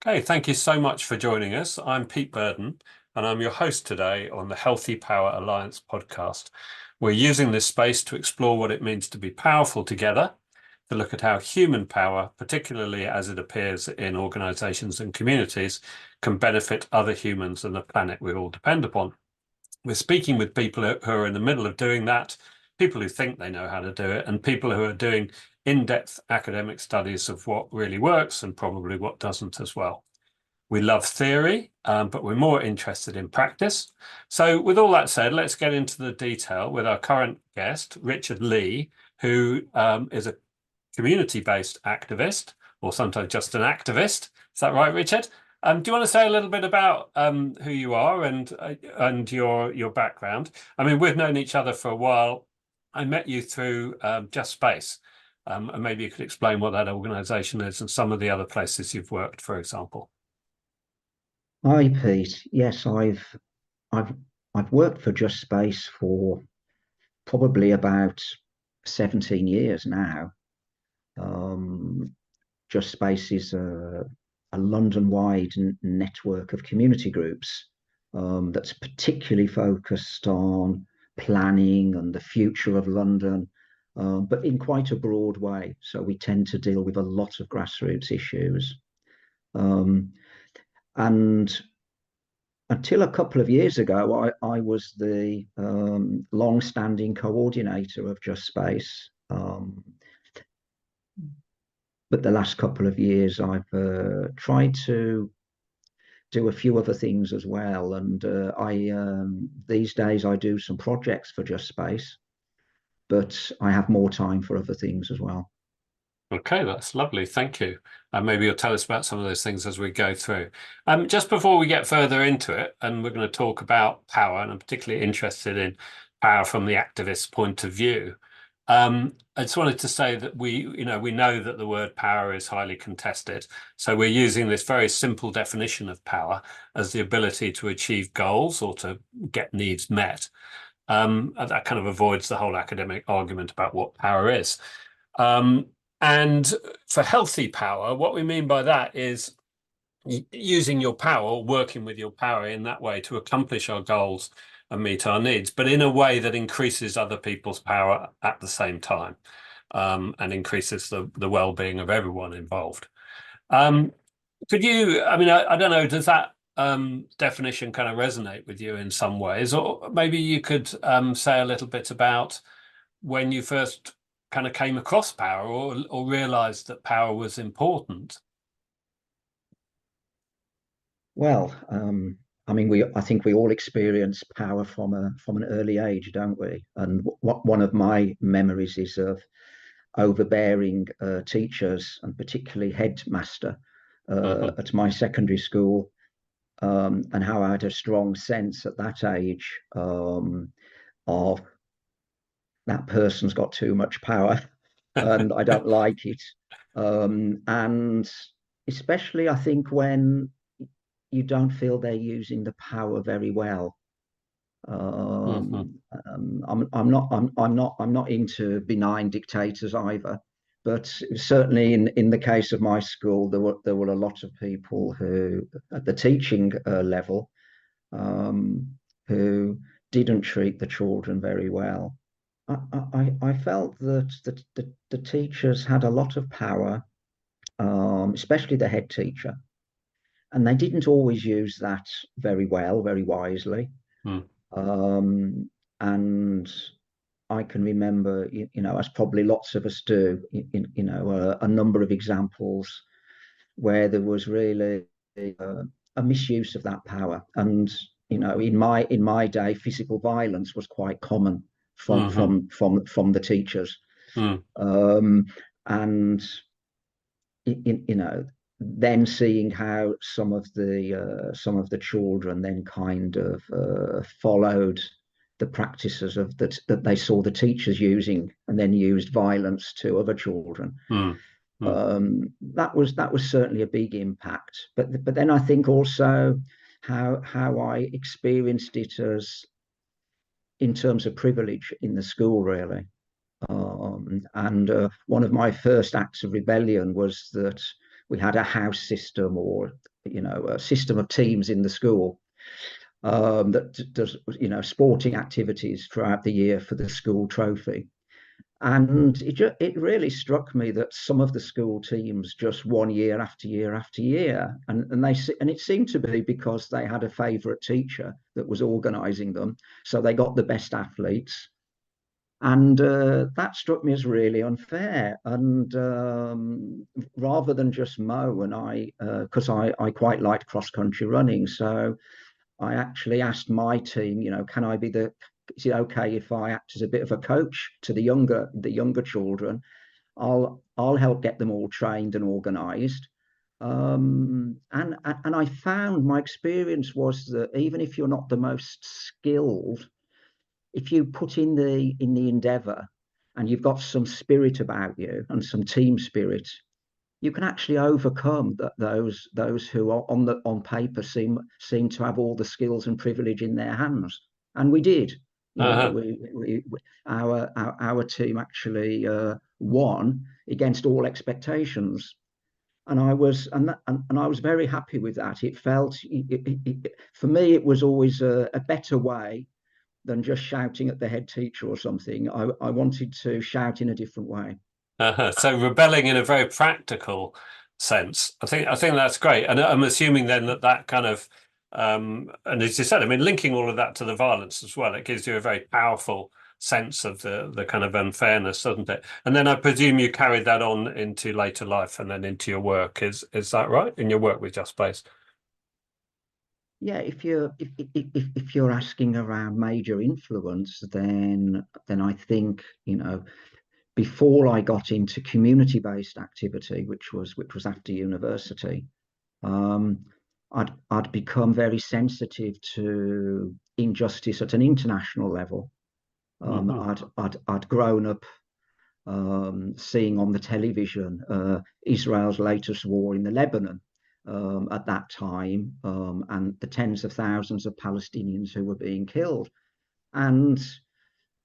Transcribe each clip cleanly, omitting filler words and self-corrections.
Okay, thank you so much for joining us. I'm Pete Burden, and I'm your host today on the Healthy Power Alliance podcast. We're using this space to explore what it means to be powerful together, to look at how human power, particularly as it appears in organizations and communities, can benefit other humans and the planet we all depend upon. We're speaking with people who are in the middle of doing that, people who think they know how to do it, and people who are doing in-depth academic studies of what really works and probably what doesn't as well. We love theory, but we're more interested in practice. So with all that said, let's get into the detail with our current guest, Richard Lee, who is a community-based activist, or sometimes just an activist. Is that right, Richard? Do you want to say a little bit about who you are and your background? I mean, we've known each other for a while. I met you through Just Space, and maybe you could explain what that organisation is and some of the other places you've worked, for example. Hi, Pete. Yes, I've I've worked for Just Space for probably about 17 years now. Um, Just Space is a London-wide network of community groups that's particularly focused on planning and the future of London, but in quite a broad way. So we tend to deal with a lot of grassroots issues. Um, and Until a couple of years ago, I was the long-standing coordinator of Just Space. But the last couple of years, I've tried to do a few other things as well. And I these days I do some projects for Just Space, but I have more time for other things as well. Okay, that's lovely. Thank you. And maybe you'll tell us about some of those things as we go through. Just before we get further into it, and we're going to talk about power, and I'm particularly interested in power from the activist point of view. I just wanted to say that we know that the word power is highly contested. So we're using this very simple definition of power as the ability to achieve goals or to get needs met. And that kind of avoids the whole academic argument about what power is. Um, and for healthy power, what we mean by that is using your power, working with your power in that way to accomplish our goals and meet our needs, but in a way that increases other people's power at the same time, and increases the well-being of everyone involved. Um, I mean, I don't know, does that definition kind of resonate with you in some ways? Or maybe you could say a little bit about when you first kind of came across power or realized that power was important. Well, I mean, I think we all experience power from an early age, don't we? And one of my memories is of overbearing teachers, and particularly headmaster Hmm. at my secondary school, and how I had a strong sense at that age of that person's got too much power, and I don't like it. And especially, I think when you don't feel they're using the power very well. Hmm. I'm not into benign dictators either, but certainly in the case of my school, there were a lot of people who, at the teaching level, um, who didn't treat the children very well. I felt that the teachers had a lot of power, especially the head teacher, and they didn't always use that very well, very wisely. Mm. Um, and I can remember, as probably lots of us do, a number of examples where there was really a misuse of that power. And in my day, physical violence was quite common Hmm. from the teachers, Mm. um, and you know, then seeing how some of the children then kind of followed the practices that they saw the teachers using, and then used violence to other children. Mm. Mm. That was certainly a big impact. But then I think also how I experienced it as in terms of privilege in the school, really. And one of my first acts of rebellion was that we had a house system, or a system of teams in the school that does sporting activities throughout the year for the school trophy. And it really struck me that some of the school teams just won year after year after year, and it seemed to be because they had a favourite teacher that was organising them, so they got the best athletes. And that struck me as really unfair. And rather than just mow, and because I quite liked cross country running, so I actually asked my team, can I be is it okay if I act as a bit of a coach to the younger children? I'll help get them all trained and organised. And I found my experience was that even if you're not the most skilled, if you put in the endeavour and you've got some spirit about you and some team spirit, you can actually overcome those who are on paper seem to have all the skills and privilege in their hands. And we did. Uh-huh. Our team actually won against all expectations, and I was very happy with that. It felt for me it was always a better way than just shouting at the head teacher or something. I wanted to shout in a different way. Uh-huh. So rebelling in a very practical sense. I think that's great. And I'm assuming then that that kind of and as you said, I mean, linking all of that to the violence as well, it gives you a very powerful sense of the kind of unfairness, doesn't it? And then I presume you carried that on into later life and then into your work. Is that right? In your work with Just Space? Yeah, if you're asking around major influence, then I think before I got into community-based activity, which was after university, um, I'd become very sensitive to injustice at an international level. Hmm. I'd grown up seeing on the television Israel's latest war in the Lebanon at that time, and the tens of thousands of Palestinians who were being killed. And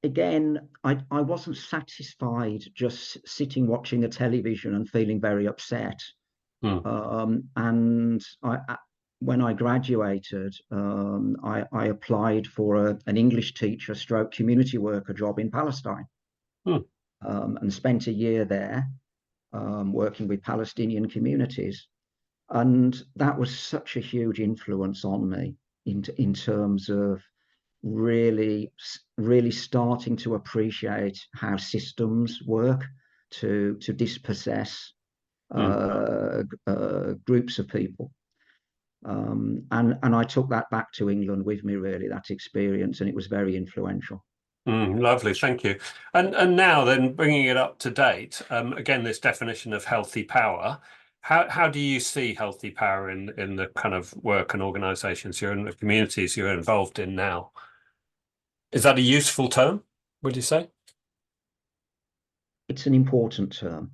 again, I wasn't satisfied just sitting watching the television and feeling very upset. Mm. And when I graduated, I applied for an English teacher stroke community worker job in Palestine, Mm. and spent a year there working with Palestinian communities. And that was such a huge influence on me in terms of really starting to appreciate how systems work to dispossess Mm. groups of people. And I took that back to England with me, really, that experience, and it was very influential. Lovely, thank you. And now then, bringing it up to date, again, this definition of healthy power. How do you see healthy power in the kind of work and organisations you're in, the communities you're involved in now? Is that a useful term, would you say? It's an important term,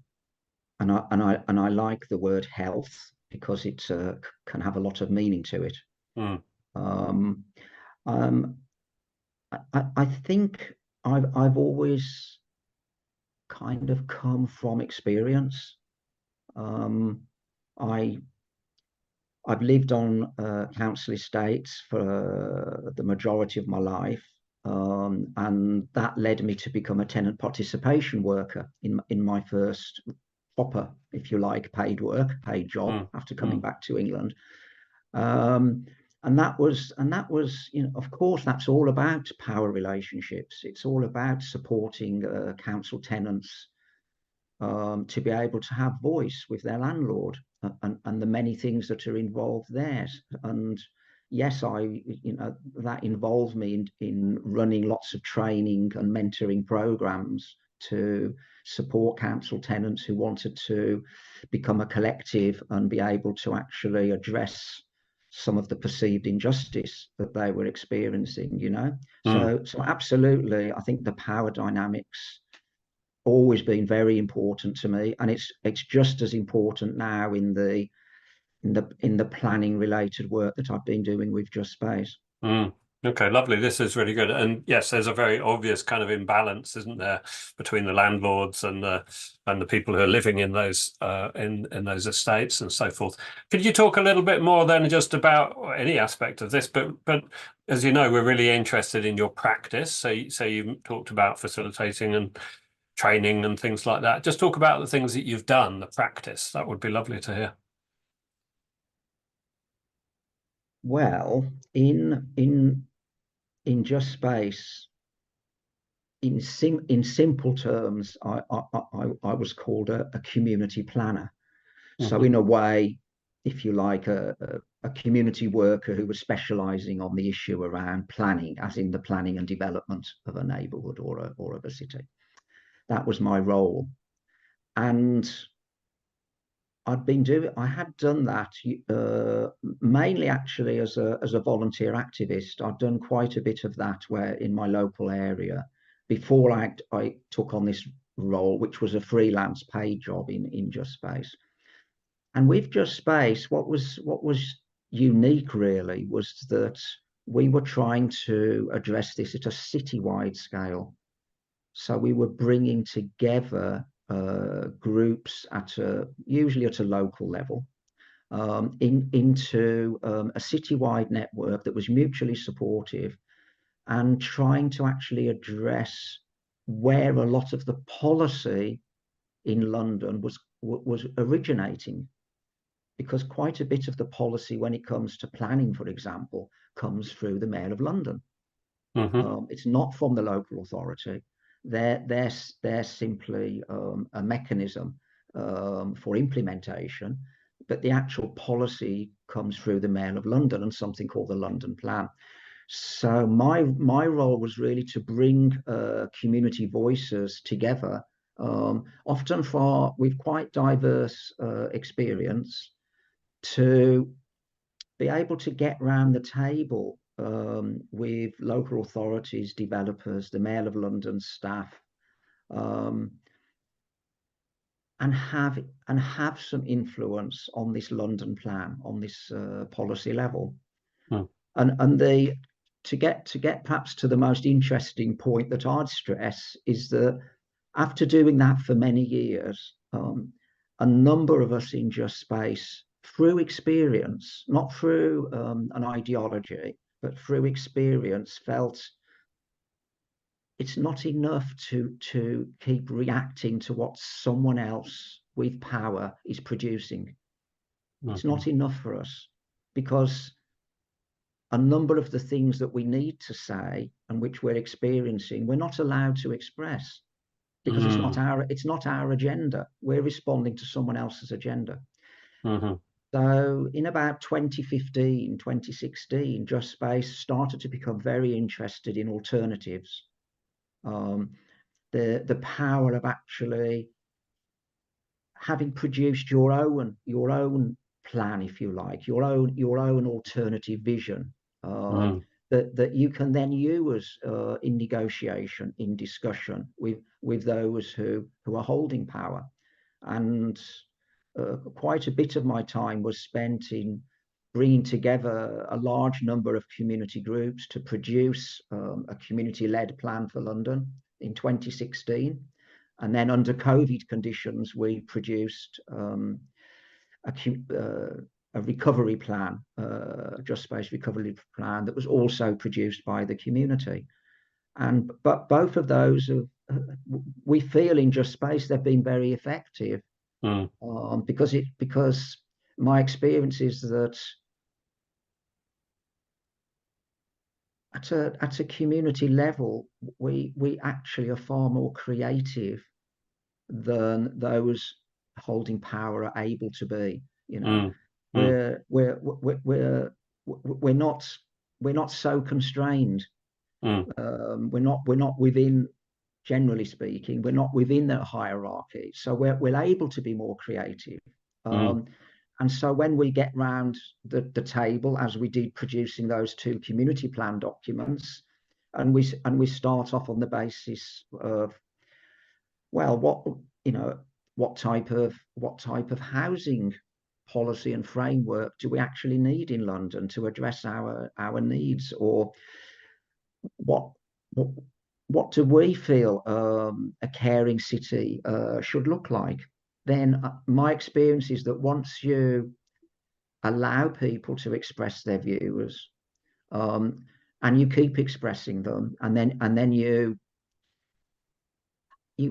and I like the word health because it can have a lot of meaning to it. Mm. Um, um, I think I've always kind of come from experience. Um, I I've lived on council estates for the majority of my life, and that led me to become a tenant participation worker in my first proper, if you like, paid job Mm. after coming Mm. back to England. Um, and that was, of course, that's all about power relationships. It's all about supporting council tenants to be able to have voice with their landlord, and the many things that are involved there. And yes, that involved me in running lots of training and mentoring programs to support council tenants who wanted to become a collective and be able to actually address some of the perceived injustice that they were experiencing. Mm. So absolutely, I think the power dynamics always been very important to me, and it's just as important now in the planning related work that I've been doing with Just Space. Mm. Okay, lovely. This is really good. And yes, there's a very obvious kind of imbalance, isn't there, between the landlords and the people who are living in those in those estates and so forth. Could you talk a little bit more then just about any aspect of this? But as you know, we're really interested in your practice. So you talked about facilitating and training and things like that. Just talk about the things that you've done, the practice. That would be lovely to hear. Well, in just space, in simple terms, I was called a community planner. So Hmm. in a way, if you like, a community worker who was specializing on the issue around planning, as in the planning and development of a neighborhood or of a city. That was my role. And I had done that mainly actually as a volunteer activist. I'd done quite a bit of that where in my local area before I took on this role, which was a freelance paid job in Just Space. And with Just Space, what was unique really was that we were trying to address this at a citywide scale. So we were bringing together groups usually at a local level into a citywide network that was mutually supportive and trying to actually address where a lot of the policy in London was originating, because quite a bit of the policy when it comes to planning, for example, comes through the Mayor of London. Hmm. It's not from the local authority. They're simply a mechanism for implementation, but the actual policy comes through the Mayor of London and something called the London Plan. So my role was really to bring community voices together, often with quite diverse experience, to be able to get round the table with local authorities, developers, the Mayor of London staff, um, and have some influence on this London plan, on this policy level. And the to get perhaps to the most interesting point that I'd stress is that after doing that for many years, a number of us in Just Space, through experience, not through an ideology, but through experience, felt it's not enough to keep reacting to what someone else with power is producing. It's Hmm. not enough for us, because a number of the things that we need to say and which we're experiencing, we're not allowed to express because Hmm. it's not our agenda. We're responding to someone else's agenda. Hmm. So in about 2015, 2016, Just Space started to become very interested in alternatives. Um, the power of actually having produced your own plan, if you like, your own alternative vision, Hmm. that you can then use in negotiation, in discussion with those who are holding power. And quite a bit of my time was spent in bringing together a large number of community groups to produce a community-led plan for London in 2016. And then under COVID conditions, we produced a, a recovery plan, Just Space recovery plan that was also produced by the community. And but both of those we feel in Just Space they've been very effective, Hmm. because my experience is that at a community level we actually are far more creative than those holding power are able to be. You know, Hmm. Hmm. we're not we're not so constrained. Hmm. We're not within, generally speaking, we're not within the hierarchy. So we're able to be more creative. Hmm. Um, and so when we get round the table, as we did producing those two community plan documents, and we start off on the basis of, well, you know, what type of housing policy and framework do we actually need in London to address our needs? Or what what what do we feel a caring city should look like? Then my experience is that once you allow people to express their views, um, and you keep expressing them, and then you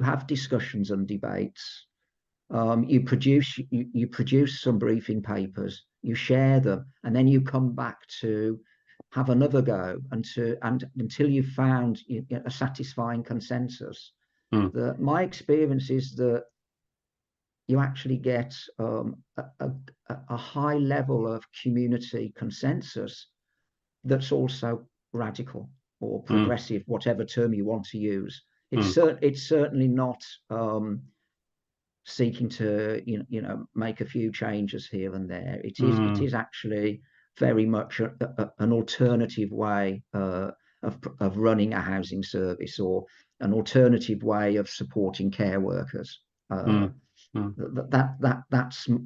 have discussions and debates. You produce some briefing papers, you share them, and then you come back to have another go and until you've found a satisfying consensus. Mm, My experience is that you actually get a high level of community consensus that's also radical or mm, progressive, whatever term you want to use. mm, It's certainly not seeking to make a few changes here and there. It mm. is actually very much an alternative way of running a housing service, or an alternative way of supporting care workers. Uh, Mm, mm.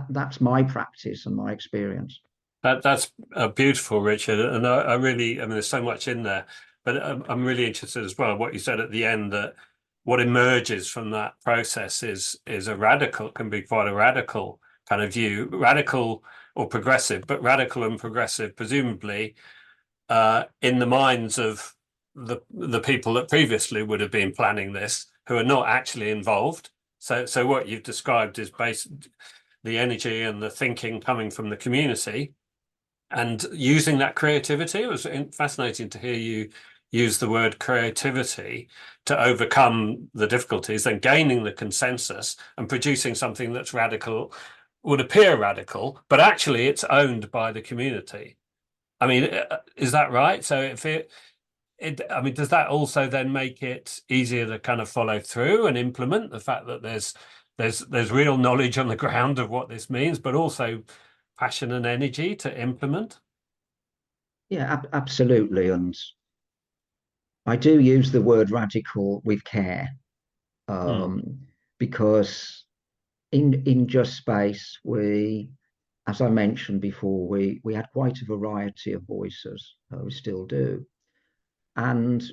that's my practice and my experience. That's beautiful, Richard, and I really, I mean, there's so much in there, but I'm really interested as well what you said at the end, that what emerges from that process is a radical, can be quite a radical kind of view, radical or progressive, but radical and progressive, presumably, in the minds of the people that previously would have been planning this, who are not actually involved. So what you've described is based the energy and the thinking coming from the community and using that creativity. It was fascinating to hear you use the word creativity to overcome the difficulties, then gaining the consensus and producing something that's radical, would appear radical, but actually it's owned by the community. I mean, is that right? So if I mean, does that also then make it easier to kind of follow through and implement the fact that there's real knowledge on the ground of what this means, but also passion and energy to implement? Yeah, absolutely. And I do use the word radical with care, Mm, um, because in Just Space, as I mentioned before, we had quite a variety of voices. We still do, and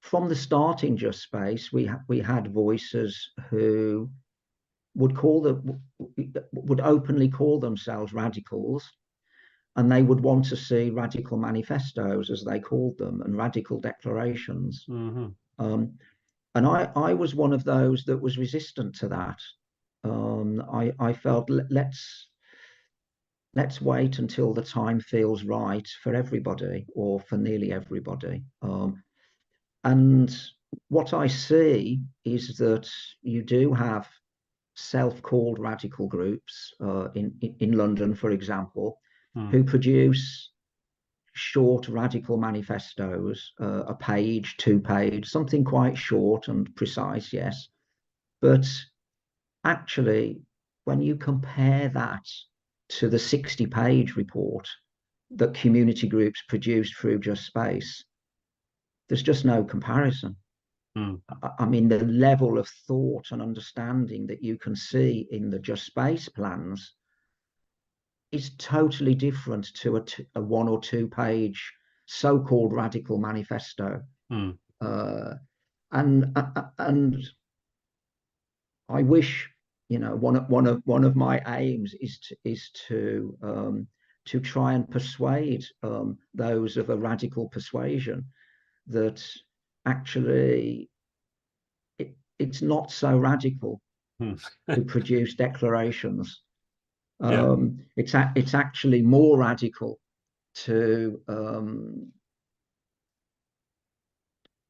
from the start in Just Space, we had voices who would openly call themselves radicals, and they would want to see radical manifestos, as they called them, and radical declarations. hmm Um, and I was one of those that was resistant to that. I felt let's wait until the time feels right for everybody, or for nearly everybody. And what I see is that you do have self-called radical groups in London, for example, mm, who produce short radical manifestos, a page, 2 page, something quite short and precise, yes. But actually, when you compare that to the 60-page report that community groups produced through Just Space, there's just no comparison. mm, I mean, the level of thought and understanding that you can see in the Just Space plans is totally different to a 1 or 2 page so-called radical manifesto. mm, Uh, and I wish, one of my aims is to try and persuade those of a radical persuasion that actually it's not so radical mm. to produce declarations. Yeah. It's actually more radical to um,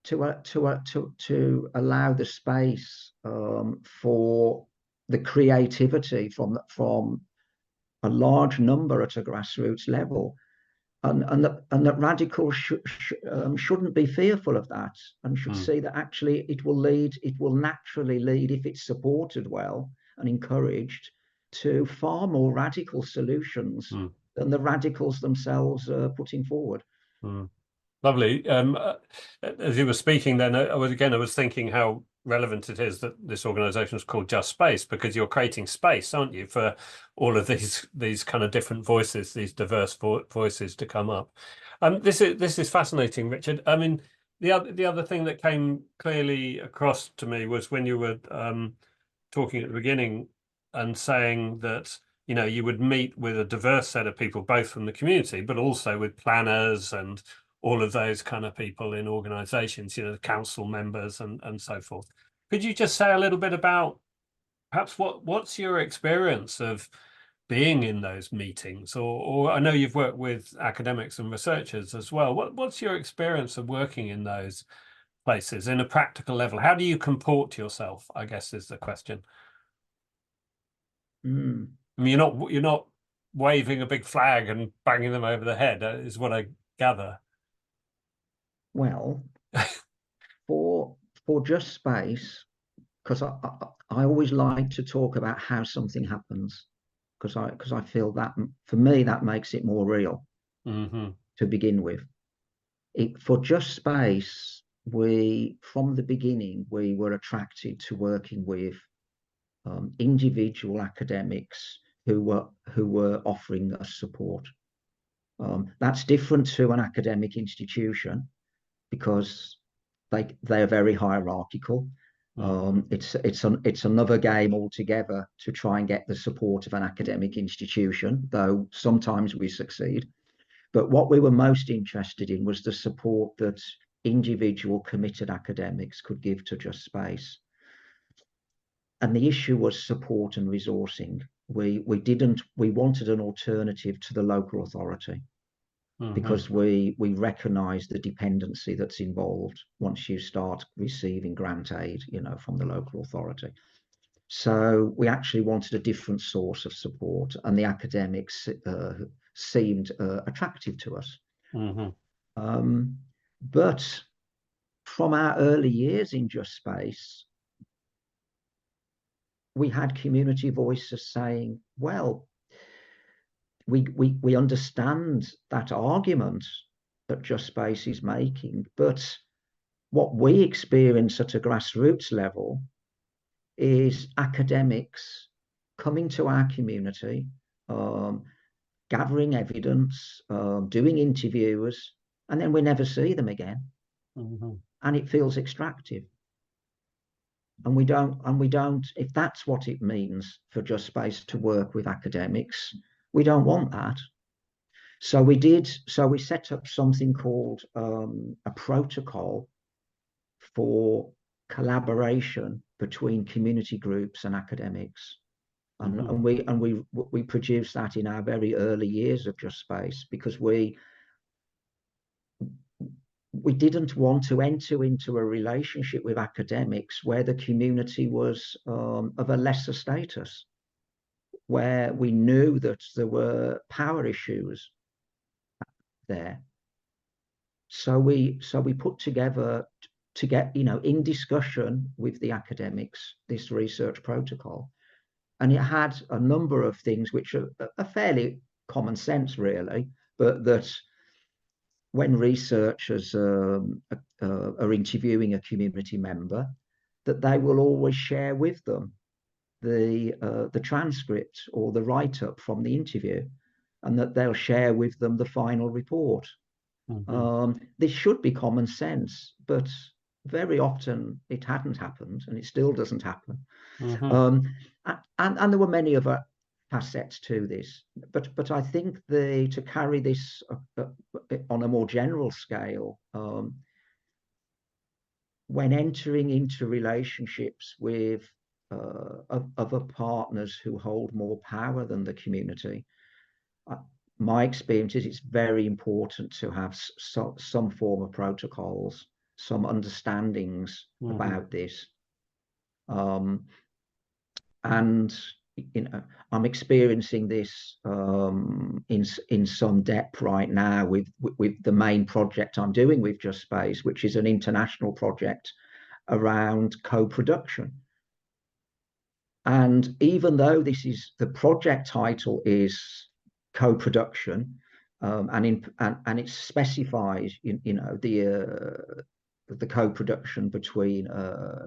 to allow the space for the creativity from a large number at a grassroots level, and that radicals shouldn't be fearful of that, and should Mm, see that actually it will naturally lead, if it's supported well and encouraged, to far more radical solutions mm, than the radicals themselves are putting forward. mm. Lovely. As you were speaking then, I was thinking how relevant it is that this organization is called Just Space, because you're creating space, aren't you, for all of these kind of different voices, these diverse voices to come up. This is fascinating, Richard. I mean, the other thing that came clearly across to me was when you were talking at the beginning and saying that you would meet with a diverse set of people, both from the community, but also with planners and all of those kind of people in organizations, the council members and so forth. Could you just say a little bit about perhaps what's your experience of being in those meetings? Or I know you've worked with academics and researchers as well. What's your experience of working in those places in a practical level? How do you comport yourself, I guess, is the question. I mean, you're not waving a big flag and banging them over the head, is what I gather. Well, for Just Space, because I always like to talk about how something happens, because I feel that for me that makes it more real Mm-hmm. to begin with. For Just Space, we from the beginning we were attracted to working with individual academics who were offering us support. That's different to an academic institution because they are very hierarchical. Mm-hmm. It's another game altogether to try and get the support of an academic institution, though sometimes we succeed. But what we were most interested in was the support that individual committed academics could give to Just Space. And the issue was support and resourcing. We wanted an alternative to the local authority Mm-hmm. because we recognize the dependency that's involved once you start receiving grant aid, from the local authority. So we actually wanted a different source of support, and the academics seemed attractive to us. Mm-hmm. Um, but from our early years in Just Space, we had community voices saying, well, we understand that argument that Just Space is making, but what we experience at a grassroots level is academics coming to our community, um, gathering evidence, doing interviews, and then we never see them again. Mm-hmm. And it feels extractive. And we don't, if that's what it means for Just Space to work with academics, we don't want that. So we set up something called a protocol for collaboration between community groups and academics. And, Mm-hmm. and we produced that in our very early years of Just Space because we didn't want to enter into a relationship with academics where the community was of a lesser status, where we knew that there were power issues there. So we put together to get, in discussion with the academics, this research protocol. And it had a number of things which are fairly common sense, really, but that when researchers are interviewing a community member, that they will always share with them the transcript or the write-up from the interview, and that they'll share with them the final report. Mm-hmm. This should be common sense, but very often it hadn't happened, and it still doesn't happen. Mm-hmm. Um, and there were many other facets to this, but I think to carry this on a more general scale, when entering into relationships with other partners who hold more power than the community, uh, my experience is it's very important to have some form of protocols, some understandings Mm-hmm. about this. And I'm experiencing this in some depth right now with the main project I'm doing with Just Space, which is an international project around co-production. And even though the project title is co-production, and it specifies, the co-production between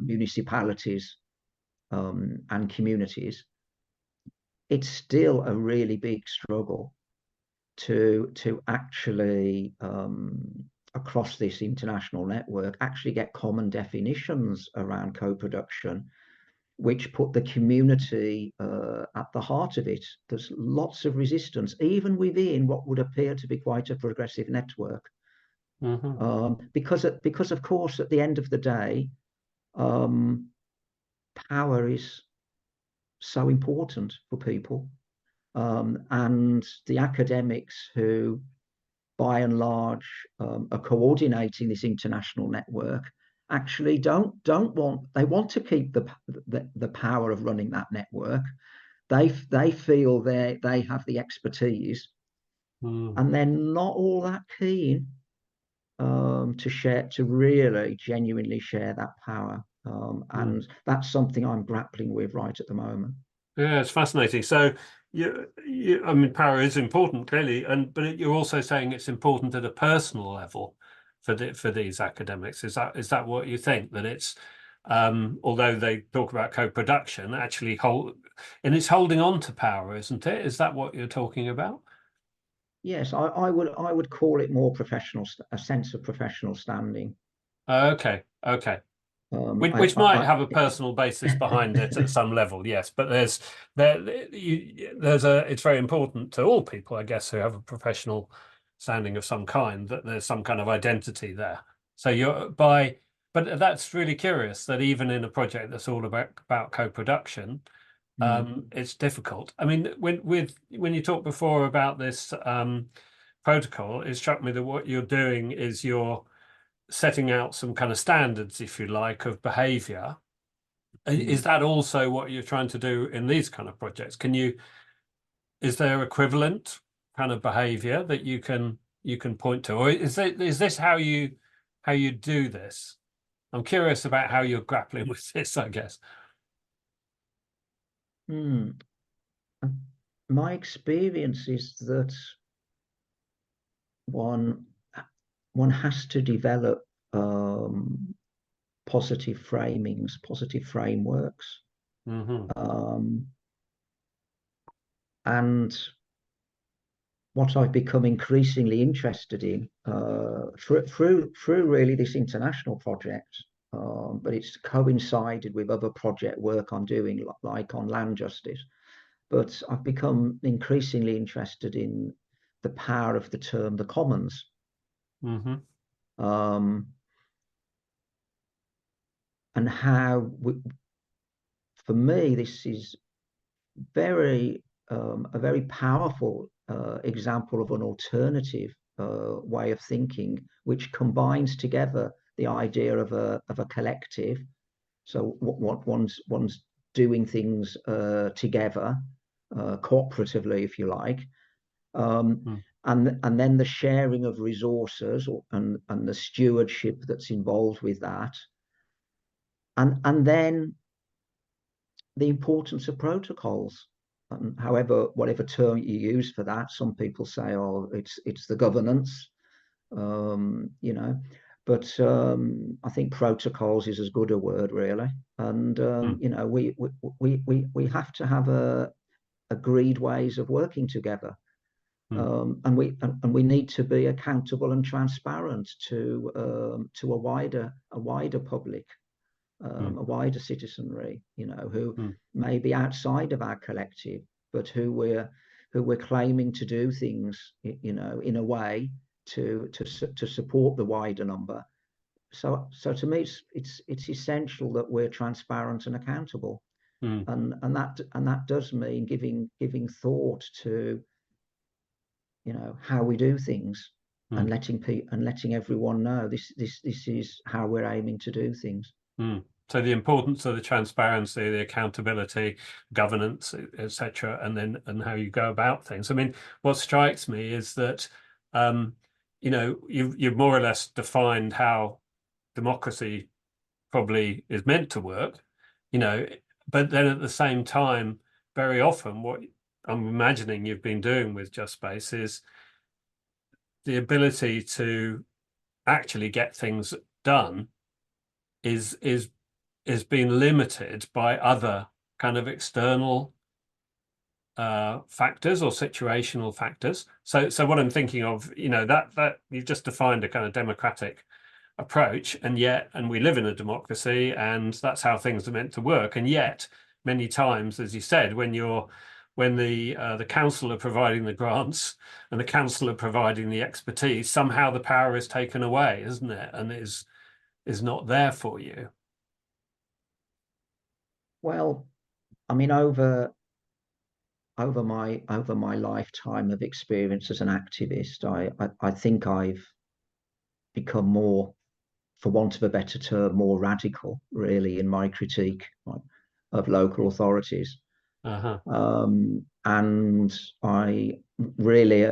municipalities and communities, it's still a really big struggle to actually across this international network actually get common definitions around co-production which put the community at the heart of it. There's lots of resistance even within what would appear to be quite a progressive network, Hmm. because of course at the end of the day, um, power is so important for people, and the academics who by and large are coordinating this international network actually don't want, they want to keep the power of running that network. They feel they have the expertise, Mm. and they're not all that keen to share, to really genuinely share that power, Mm. and that's something I'm grappling with right at the moment. Yeah, it's fascinating. So I mean, power is important, clearly, but you're also saying it's important at a personal level for these academics. Is that what you think? That it's although they talk about co-production, actually and it's holding on to power, isn't it? Is that what you're talking about? Yes, I would call it more professional, a sense of professional standing. Okay, okay. Um, Which might have a personal basis behind it at some level, yes. But there's it's very important to all people, I guess, who have a professional standing of some kind, that there's some kind of identity there. So but that's really curious that even in a project that's all about co-production, mm, it's difficult. I mean, when you talked before about this protocol, it struck me that what you're doing is you're setting out some kind of standards, if you like, of behavior. Is mm, that also what you're trying to do in these kind of projects? Is there equivalent kind of behavior that you can point to, or is this how you do this? I'm curious about how you're grappling with this, I guess. mm. My experience is that one one has to develop positive framings, positive frameworks, Hmm. um, and what I've become increasingly interested in through really this international project, but it's coincided with other project work I'm doing, like on land justice. But I've become increasingly interested in the power of the term the commons. Hmm. Um, and how, for me, this is very a very powerful example of an alternative way of thinking, which combines together the idea of a collective. So what one's doing things together, cooperatively, if you like, um, Mm. and then the sharing of resources, and the stewardship that's involved with that, and then the importance of protocols. However, whatever term you use for that, some people say, "Oh, it's the governance," you know. But I think protocols is as good a word, really. And Mm. we have to have agreed ways of working together, Mm. and we need to be accountable and transparent to a wider public, Mm. a wider citizenry, who Mm. may be outside of our collective, but who we're claiming to do things, in a way to support the wider number. So to me, it's essential that we're transparent and accountable, Mm. and that does mean giving thought to how we do things, and Mm. letting everyone know this is how we're aiming to do things. Mm. So the importance of the transparency, the accountability, governance, etc., and how you go about things. I mean, what strikes me is that um, you've more or less defined how democracy probably is meant to work, you know, but then at the same time, very often what I'm imagining you've been doing with Just Space is the ability to actually get things done is being limited by other kind of external factors or situational factors. So what I'm thinking of, that you've just defined a kind of democratic approach, and we live in a democracy, and that's how things are meant to work. And yet, many times, as you said, when the council are providing the grants and the council are providing the expertise, somehow the power is taken away, isn't it? And is not there for you. Well, I mean, over my lifetime of experience as an activist, I think I've become more, for want of a better term, more radical, really, in my critique of local authorities. Uh-huh. And I really,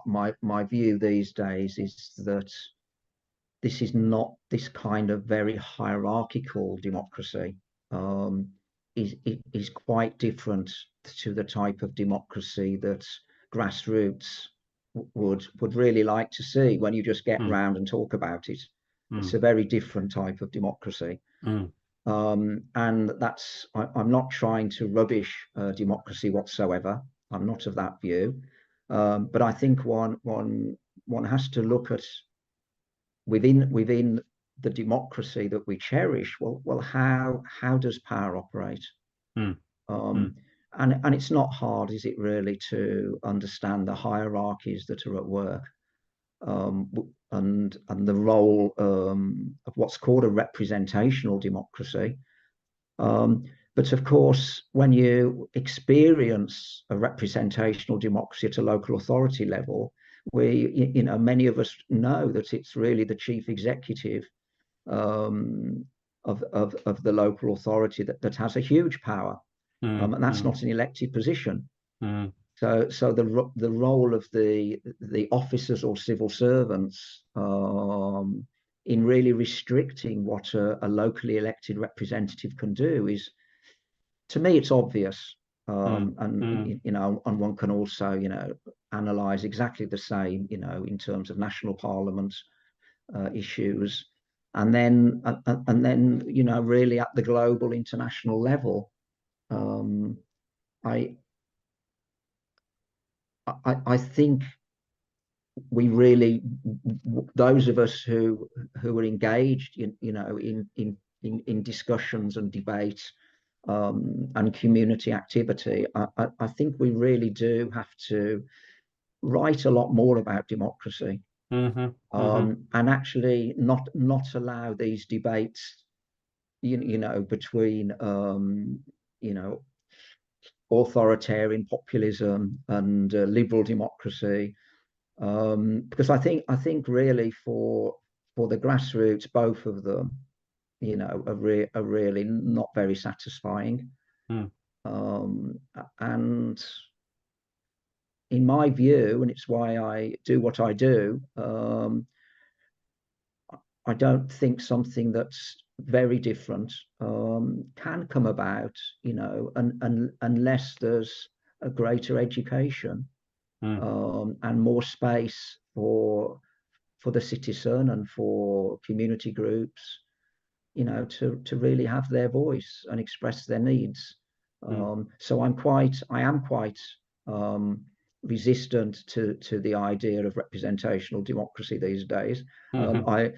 my view these days is that this is not this kind of very hierarchical democracy. Um, is quite different to the type of democracy that grassroots would really like to see when you just get Mm, round and talk about it. It's mm, a very different type of democracy. mm, And I'm not trying to rubbish democracy whatsoever. I'm not of that view. But I think one has to look at within the democracy that we cherish. Well, how does power operate? mm, mm, Um, and it's not hard, is it really, to understand the hierarchies that are at work, and the role of what's called a representational democracy. Um, but of course, when you experience a representational democracy at a local authority level, many of us know that it's really the chief executive um, of the local authority that has a huge power, mm, and that's mm, not an elected position. mm, So the role of the officers or civil servants in really restricting what a locally elected representative can do is, to me, it's obvious. mm, And mm, and one can also, analyze exactly the same, in terms of national parliament issues, and then really at the global international level. Um, I, I think we really, those of us who are engaged in discussions and debates, and community activity, I think we really do have to write a lot more about democracy, mhm, mhm, and actually not allow these debates, between you know authoritarian populism and liberal democracy, because I think really for the grassroots, both of them, are really not very satisfying. mm, Um, and in my view, and it's why I do what I do, I don't think something that's very different can come about, unless there's a greater education, mm, and more space for the citizen and for community groups, to really have their voice and express their needs. mm, So I am quite resistant to the idea of representational democracy these days. mhm,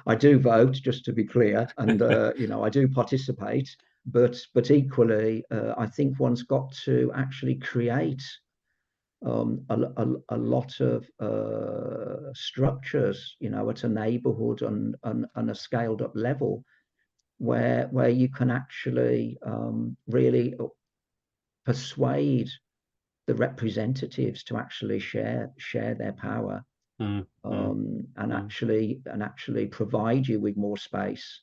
I do vote, just to be clear, and I do participate, but equally, I think one's got to actually create a lot of structures, at a neighbourhood and a scaled up level, where you can actually really persuade the representatives to actually share their power, mm, mm, mm, and actually provide you with more space,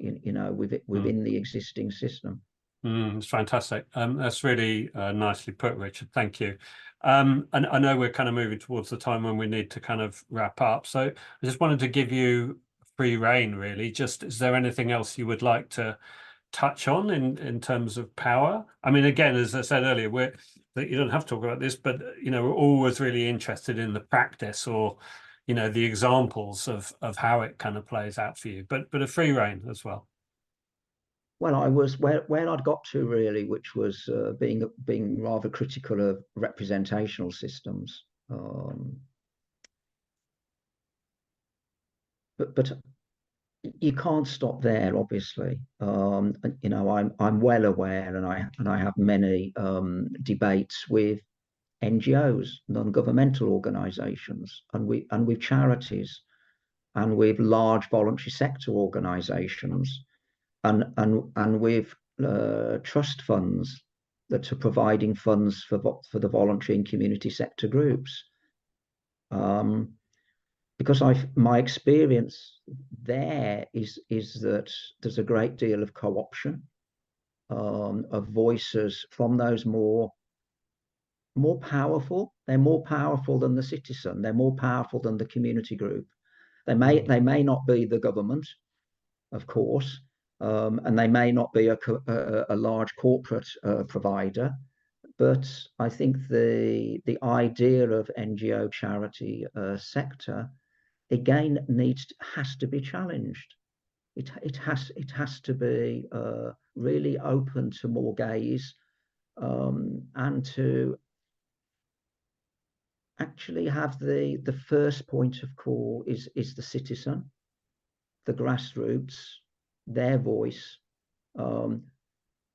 mm. within the existing system. It's fantastic. That's really nicely put, Richard. Thank you. And I know we're kind of moving towards the time when we need to kind of wrap up. So I just wanted to give you free rein, really. Just, is there anything else you would like to touch on in terms of power? I mean, again, as I said earlier, that you don't have to talk about this, but we're always really interested in the practice, or you know, the examples of how it kind of plays out for you, but a free rein as well. Well, I was where I'd got to really, which was being rather critical of representational systems. But you can't stop there, obviously. You know, I'm well aware, and I have many debates with NGOs, non-governmental organisations, and with charities, and with large voluntary sector organisations, and with trust funds that are providing funds for the voluntary and community sector groups. Um, because my experience there is that there's a great deal of co-option of voices from those more powerful. They're more powerful than the citizen. They're more powerful than the community group. They may not be the government, of course, and they may not be a large corporate provider. But I think the idea of NGO charity sector again has to be challenged. It has to be really open to more gaze, and to actually have the first point of call is the citizen, the grassroots, their voice, um,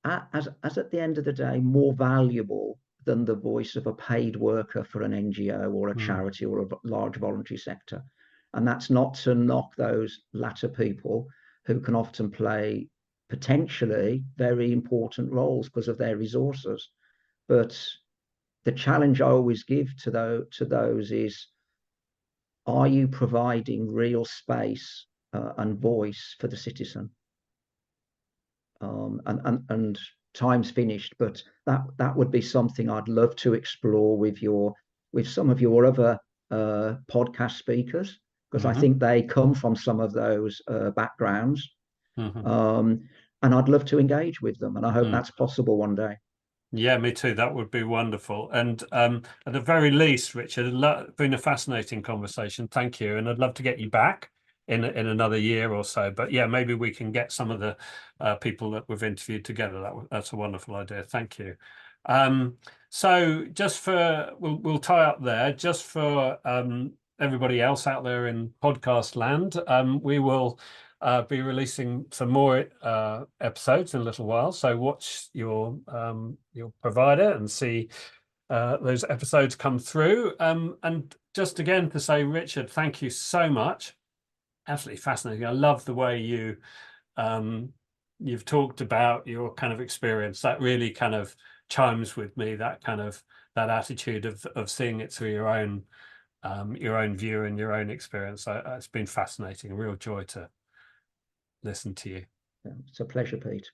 as at the end of the day more valuable than the voice of a paid worker for an NGO or a Mm. charity or a large voluntary sector. And that's not to knock those latter people who can often play potentially very important roles because of their resources. But the challenge I always give to those is, are you providing real space and voice for the citizen? And time's finished, but that would be something I'd love to explore with some of your other podcast speakers, because I Hmm. think they come from some of those backgrounds, Hmm. um, and I'd love to engage with them, and I hope Mm. that's possible one day. Yeah, me too. That would be wonderful. And at the very least, Richard, it's been a fascinating conversation. Thank you. And I'd love to get you back in another year or so. But yeah, maybe we can get some of the people that we've interviewed together. That's a wonderful idea. Thank you. So just for we'll tie up there. Just for everybody else out there in podcast land, we will be releasing some more episodes in a little while. So watch your provider and see those episodes come through. And just again to say, Richard, thank you so much. Absolutely fascinating. I love the way you've talked about your kind of experience. That really kind of chimes with me. That attitude of seeing it through your own view and your own experience. It's been fascinating. A real joy to listen to you. It's a pleasure, Pete.